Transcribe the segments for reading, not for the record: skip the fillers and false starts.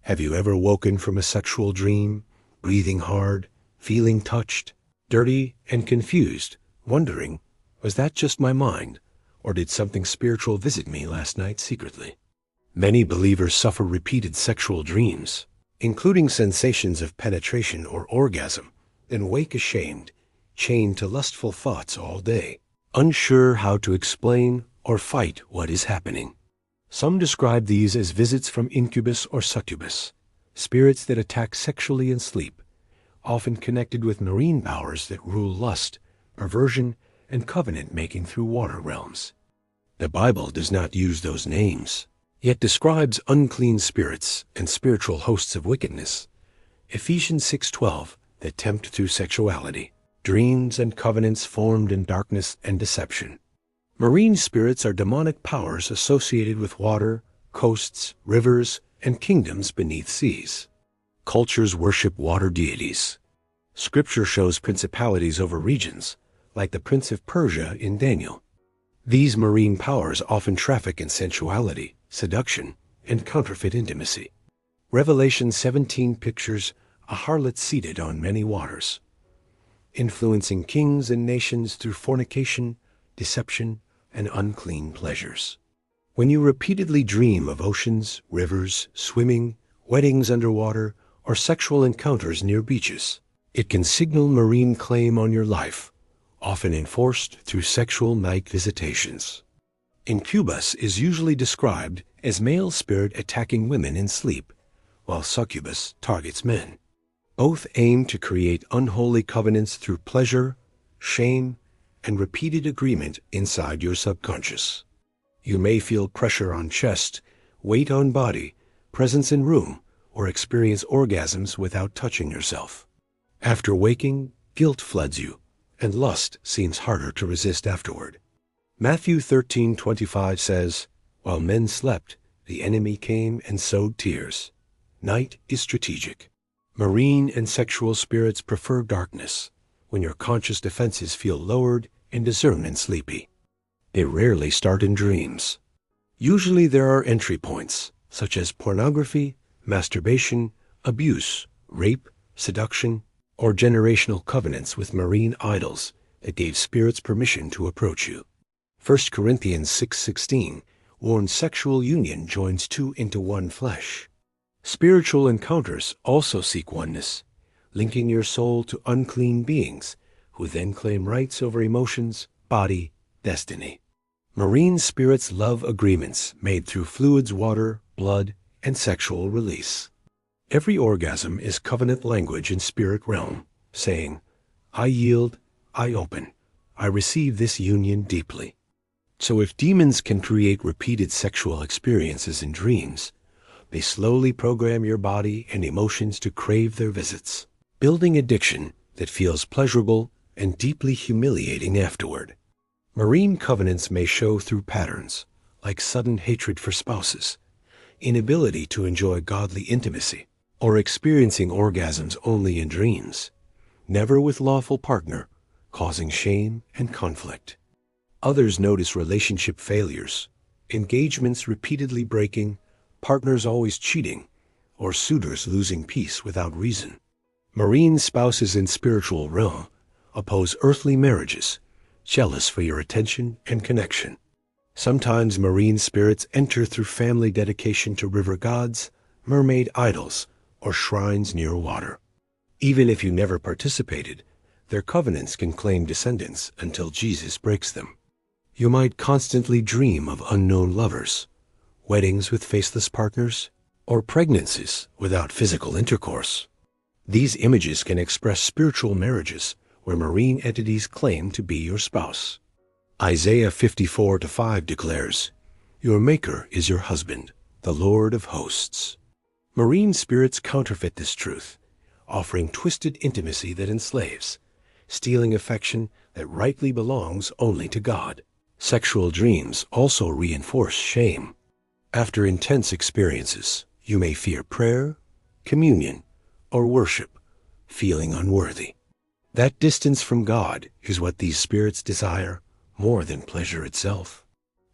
Have you ever woken from a sexual dream, breathing hard, feeling touched, dirty, and confused, wondering, was that just my mind, or did something spiritual visit me last night secretly? Many believers suffer repeated sexual dreams, including sensations of penetration or orgasm, and wake ashamed, chained to lustful thoughts all day, unsure how to explain or fight what is happening. Some describe these as visits from Incubus or Succubus, spirits that attack sexually in sleep, often connected with marine powers that rule lust, perversion, and covenant-making through water realms. The Bible does not use those names, yet describes unclean spirits and spiritual hosts of wickedness. Ephesians 6:12, that tempt through sexuality, dreams and covenants formed in darkness and deception. Marine spirits are demonic powers associated with water, coasts, rivers, and kingdoms beneath seas. Cultures worship water deities. Scripture shows principalities over regions, like the Prince of Persia in Daniel. These marine powers often traffic in sensuality, seduction, and counterfeit intimacy. Revelation 17 pictures a harlot seated on many waters, influencing kings and nations through fornication, deception, and unclean pleasures. When you repeatedly dream of oceans, rivers, swimming, weddings underwater, or sexual encounters near beaches, it can signal marine claim on your life, often enforced through sexual night visitations. Incubus is usually described as male spirit attacking women in sleep, while succubus targets men. Both aim to create unholy covenants through pleasure, shame, and repeated agreement inside your subconscious. You may feel pressure on chest, weight on body, presence in room, or experience orgasms without touching yourself. After waking, guilt floods you, and lust seems harder to resist afterward. Matthew 13:25 says, "While men slept, the enemy came and sowed tears." Night is strategic. Marine and sexual spirits prefer darkness, when your conscious defenses feel lowered and discernment sleepy. They rarely start in dreams. Usually there are entry points, such as pornography, masturbation, abuse, rape, seduction, or generational covenants with marine idols that gave spirits permission to approach you. 1 Corinthians 6:16 warns sexual union joins two into one flesh. Spiritual encounters also seek oneness, linking your soul to unclean beings who then claim rights over emotions, body, destiny. Marine spirits love agreements made through fluids, water, blood, and sexual release. Every orgasm is covenant language in spirit realm, saying, "I yield, I open, I receive this union deeply." So if demons can create repeated sexual experiences in dreams, they slowly program your body and emotions to crave their visits, building addiction that feels pleasurable and deeply humiliating afterward. Marine covenants may show through patterns, like sudden hatred for spouses, inability to enjoy godly intimacy, or experiencing orgasms only in dreams, never with lawful partner, causing shame and conflict. Others notice relationship failures, engagements repeatedly breaking, partners always cheating, or suitors losing peace without reason. Marine spouses in spiritual realm oppose earthly marriages, jealous for your attention and connection. Sometimes marine spirits enter through family dedication to river gods, mermaid idols, or shrines near water. Even if you never participated, their covenants can claim descendants until Jesus breaks them. You might constantly dream of unknown lovers, weddings with faceless partners, or pregnancies without physical intercourse. These images can express spiritual marriages where marine entities claim to be your spouse. Isaiah 54:5 declares, "Your Maker is your husband, the Lord of hosts." Marine spirits counterfeit this truth, offering twisted intimacy that enslaves, stealing affection that rightly belongs only to God. Sexual dreams also reinforce shame. After intense experiences, you may fear prayer, communion, or worship, feeling unworthy. That distance from God is what these spirits desire more than pleasure itself.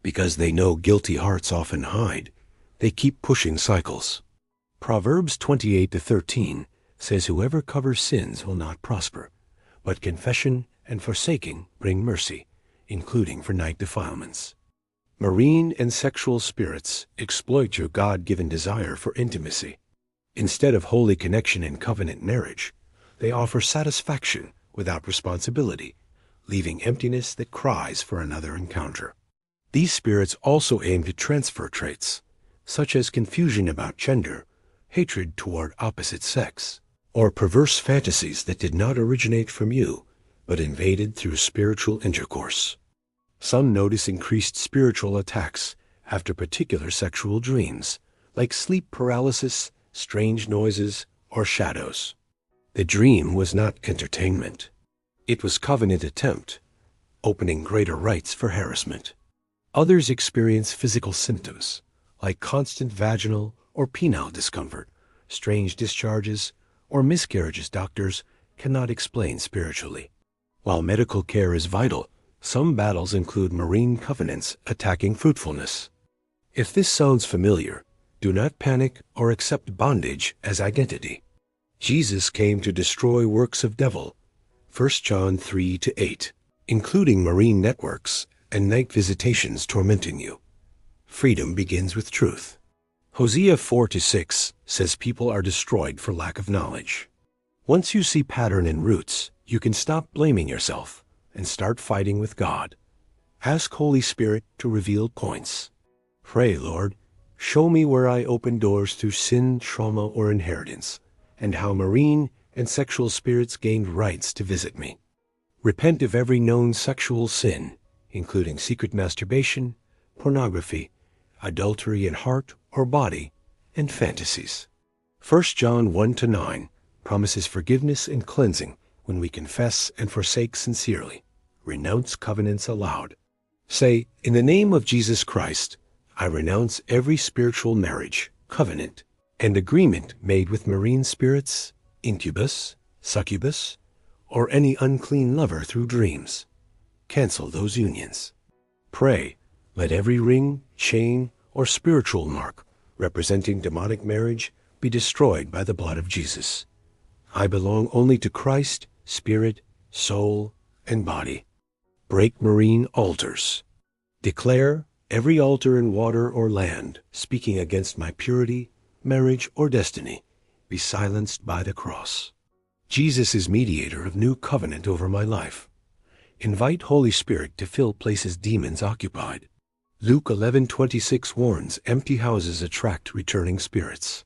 Because they know guilty hearts often hide, they keep pushing cycles. Proverbs 28:13 says, "Whoever covers sins will not prosper, but confession and forsaking bring mercy, including for night defilements." Marine and sexual spirits exploit your God-given desire for intimacy. Instead of holy connection and covenant marriage, they offer satisfaction without responsibility, leaving emptiness that cries for another encounter. These spirits also aim to transfer traits, such as confusion about gender, hatred toward opposite sex, or perverse fantasies that did not originate from you, but invaded through spiritual intercourse. Some notice increased spiritual attacks after particular sexual dreams, like sleep paralysis, strange noises, or shadows. The dream was not entertainment. It was covenant attempt, opening greater rights for harassment. Others experience physical symptoms, like constant vaginal or penile discomfort, strange discharges, or miscarriages doctors cannot explain spiritually. While medical care is vital, some battles include marine covenants attacking fruitfulness. If this sounds familiar, do not panic or accept bondage as identity. Jesus came to destroy works of devil, 1 John 3-8, including marine networks and night visitations tormenting you. Freedom begins with truth. Hosea 4-6 says people are destroyed for lack of knowledge. Once you see pattern and roots, you can stop blaming yourself and start fighting with God. Ask Holy Spirit to reveal points. Pray, Lord, show me where I open doors through sin, trauma, or inheritance, and how marine and sexual spirits gained rights to visit me. Repent of every known sexual sin, including secret masturbation, pornography, adultery in heart or body, and fantasies. 1 John 1-9 promises forgiveness and cleansing when we confess and forsake sincerely. Renounce covenants aloud. Say, "In the name of Jesus Christ, I renounce every spiritual marriage, covenant, and agreement made with marine spirits, incubus, succubus, or any unclean lover through dreams. Cancel those unions." Pray, let every ring, chain, or spiritual mark representing demonic marriage be destroyed by the blood of Jesus. I belong only to Christ, spirit, soul, and body. Break marine altars. Declare, "Every altar in water or land speaking against my purity, marriage, or destiny be silenced by the cross." Jesus is mediator of new covenant over my life. Invite Holy Spirit to fill places demons occupied. Luke 11:26 warns empty houses attract returning spirits.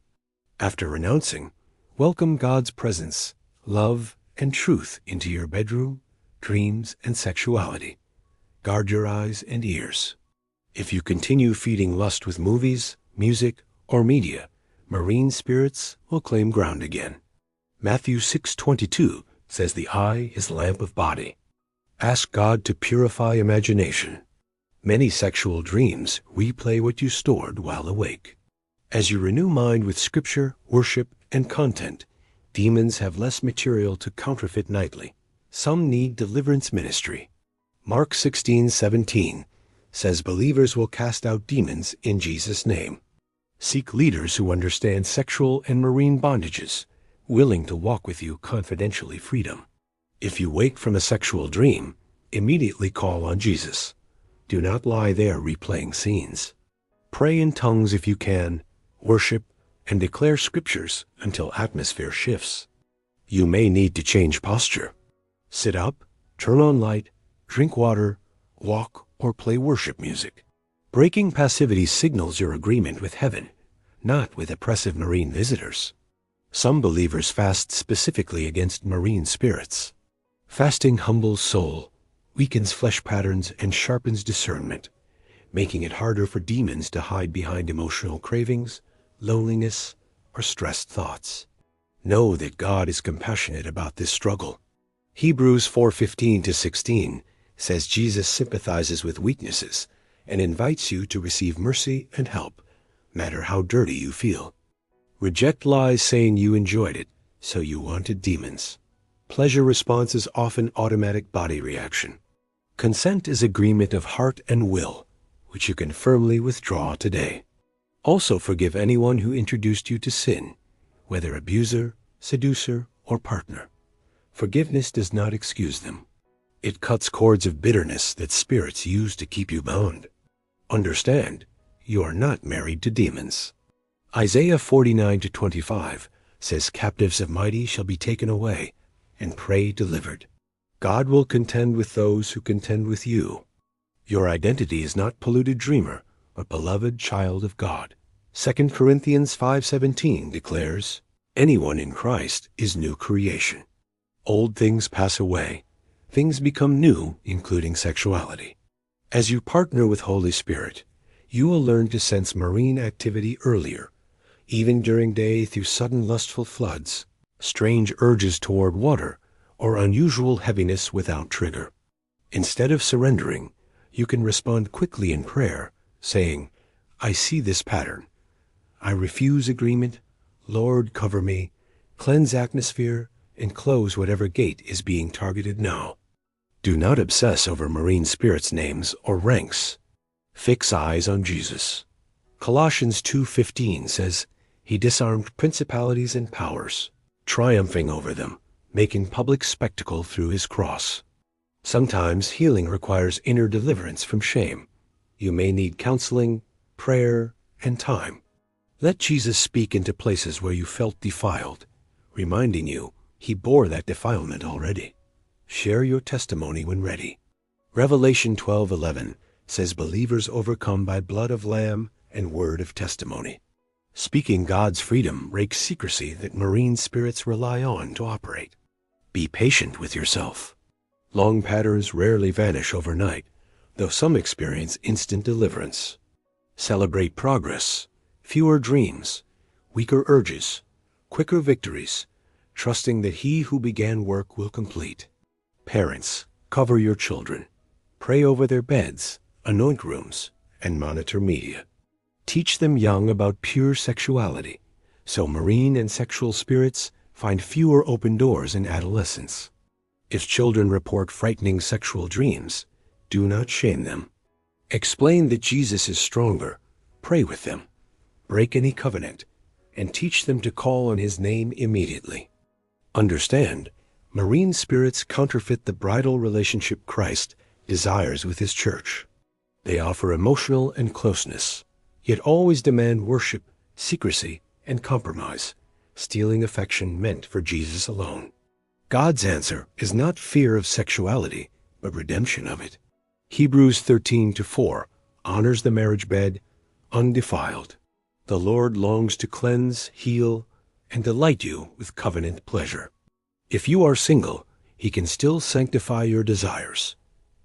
After renouncing, welcome God's presence, love, and truth into your bedroom, dreams, and sexuality. Guard your eyes and ears. If you continue feeding lust with movies, music, or media, marine spirits will claim ground again. Matthew 6:22 says the eye is the lamp of body. Ask God to purify imagination. Many sexual dreams replay what you stored while awake. As you renew mind with scripture, worship, and content, demons have less material to counterfeit nightly. Some need deliverance ministry. Mark 16:17 says believers will cast out demons in Jesus' name. Seek leaders who understand sexual and marine bondages, willing to walk with you confidentially freedom. If you wake from a sexual dream, immediately call on Jesus. Do not lie there replaying scenes. Pray in tongues if you can, worship, and declare scriptures until atmosphere shifts. You may need to change posture. Sit up, turn on light, drink water, walk, or play worship music. Breaking passivity signals your agreement with heaven, not with oppressive marine visitors. Some believers fast specifically against marine spirits. Fasting humbles soul, weakens flesh patterns, and sharpens discernment, making it harder for demons to hide behind emotional cravings, loneliness, or stressed thoughts. Know that God is compassionate about this struggle. Hebrews 4:15-16 says Jesus sympathizes with weaknesses and invites you to receive mercy and help, no matter how dirty you feel. Reject lies saying you enjoyed it, so you wanted demons. Pleasure response is often automatic body reaction. Consent is agreement of heart and will, which you can firmly withdraw today. Also forgive anyone who introduced you to sin, whether abuser, seducer, or partner. Forgiveness does not excuse them. It cuts cords of bitterness that spirits use to keep you bound. Understand, you are not married to demons. Isaiah 49:25 says, "Captives of mighty shall be taken away, and prey delivered." God will contend with those who contend with you. Your identity is not polluted dreamer, but beloved child of God. 2 Corinthians 5:17 declares, "Anyone in Christ is new creation. Old things pass away. Things become new, including sexuality." As you partner with Holy Spirit, you will learn to sense marine activity earlier, even during day through sudden lustful floods, strange urges toward water, or unusual heaviness without trigger. Instead of surrendering, you can respond quickly in prayer, saying, "I see this pattern. I refuse agreement. Lord, cover me, cleanse atmosphere, and close whatever gate is being targeted now." Do not obsess over marine spirits' names or ranks. Fix eyes on Jesus. Colossians 2:15 says, "He disarmed principalities and powers, triumphing over them, making public spectacle through his cross." Sometimes healing requires inner deliverance from shame. You may need counseling, prayer, and time. Let Jesus speak into places where you felt defiled, reminding you he bore that defilement already. Share your testimony when ready. Revelation 12:11 says believers overcome by blood of lamb and word of testimony. Speaking God's freedom breaks secrecy that marine spirits rely on to operate. Be patient with yourself. Long patterns rarely vanish overnight, though some experience instant deliverance. Celebrate progress, fewer dreams, weaker urges, quicker victories, trusting that he who began work will complete. Parents, cover your children. Pray over their beds, anoint rooms, and monitor media. Teach them young about pure sexuality, so marine and sexual spirits find fewer open doors in adolescence. If children report frightening sexual dreams, do not shame them. Explain that Jesus is stronger. Pray with them. Break any covenant, and teach them to call on his name immediately. Understand, marine spirits counterfeit the bridal relationship Christ desires with his church. They offer emotional and closeness, yet always demand worship, secrecy, and compromise, stealing affection meant for Jesus alone. God's answer is not fear of sexuality, but redemption of it. Hebrews 13:4 honors the marriage bed undefiled. The Lord longs to cleanse, heal, and delight you with covenant pleasure. If you are single, he can still sanctify your desires,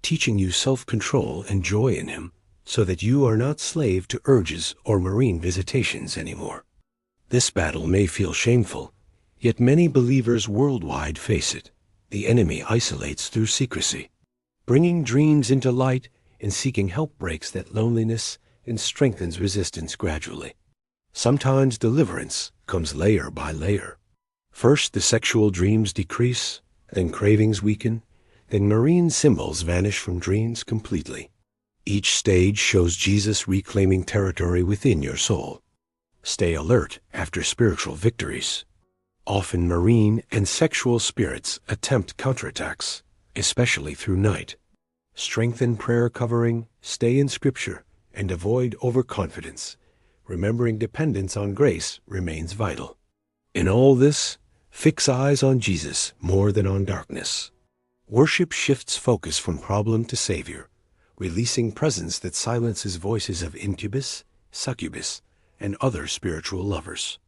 teaching you self-control and joy in him, so that you are not slave to urges or marine visitations anymore. This battle may feel shameful, yet many believers worldwide face it. The enemy isolates through secrecy. Bringing dreams into light and seeking help breaks that loneliness and strengthens resistance gradually. Sometimes deliverance comes layer by layer. First, the sexual dreams decrease, then cravings weaken, then marine symbols vanish from dreams completely. Each stage shows Jesus reclaiming territory within your soul. Stay alert after spiritual victories. Often marine and sexual spirits attempt counterattacks, especially through night. Strengthen prayer covering, stay in Scripture, and avoid overconfidence. Remembering dependence on grace remains vital. In all this, fix eyes on Jesus more than on darkness. Worship shifts focus from problem to Savior, releasing presence that silences voices of Incubus, Succubus, and other spiritual lovers.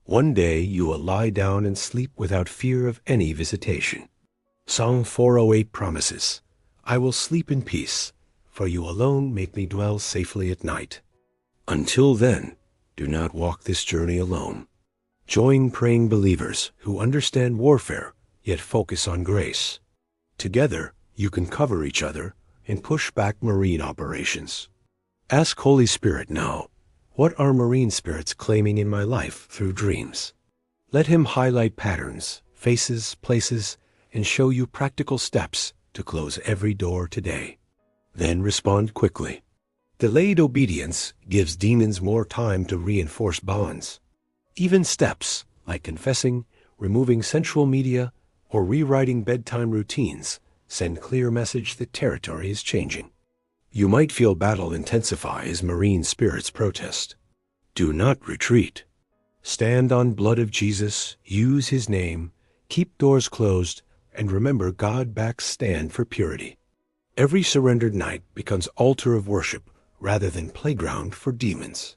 One day you will lie down and sleep without fear of any visitation. Psalm 408 promises, "I will sleep in peace, for you alone make me dwell safely at night." Until then, do not walk this journey alone. Join praying believers who understand warfare, yet focus on grace. Together, you can cover each other and push back marine operations. Ask Holy Spirit now, what are marine spirits claiming in my life through dreams? Let him highlight patterns, faces, places, and show you practical steps to close every door today. Then respond quickly. Delayed obedience gives demons more time to reinforce bonds. Even steps like confessing, removing sensual media, or rewriting bedtime routines send clear message that territory is changing. You might feel battle intensify as marine spirits protest. Do not retreat. Stand on blood of Jesus, use his name, keep doors closed, and remember God backs stand for purity. Every surrendered night becomes altar of worship rather than playground for demons.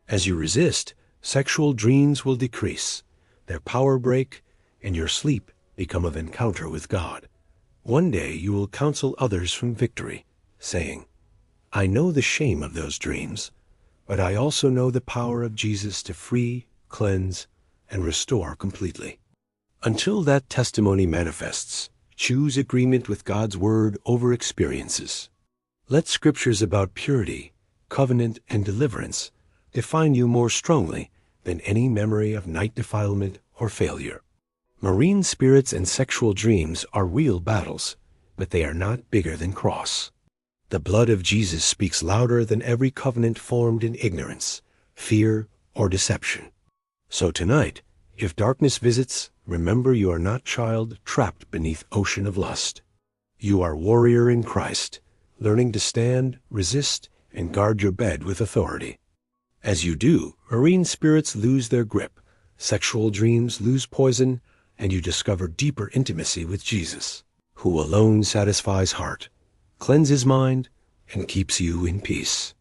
As you resist, sexual dreams will decrease, their power break, and your sleep become of encounter with God. One day you will counsel others from victory, saying, I know the shame of those dreams, but I also know the power of Jesus to free, cleanse, and restore completely. Until that testimony manifests, choose agreement with God's word over experiences. Let scriptures about purity, covenant, and deliverance define you more strongly than any memory of night defilement or failure. Marine spirits and sexual dreams are real battles, but they are not bigger than cross. The blood of Jesus speaks louder than every covenant formed in ignorance, fear, or deception. So tonight, if darkness visits, remember you are not child trapped beneath ocean of lust. You are warrior in Christ, learning to stand, resist, and guard your bed with authority. As you do, marine spirits lose their grip, sexual dreams lose poison, and you discover deeper intimacy with Jesus, who alone satisfies heart, cleanses mind, and keeps you in peace.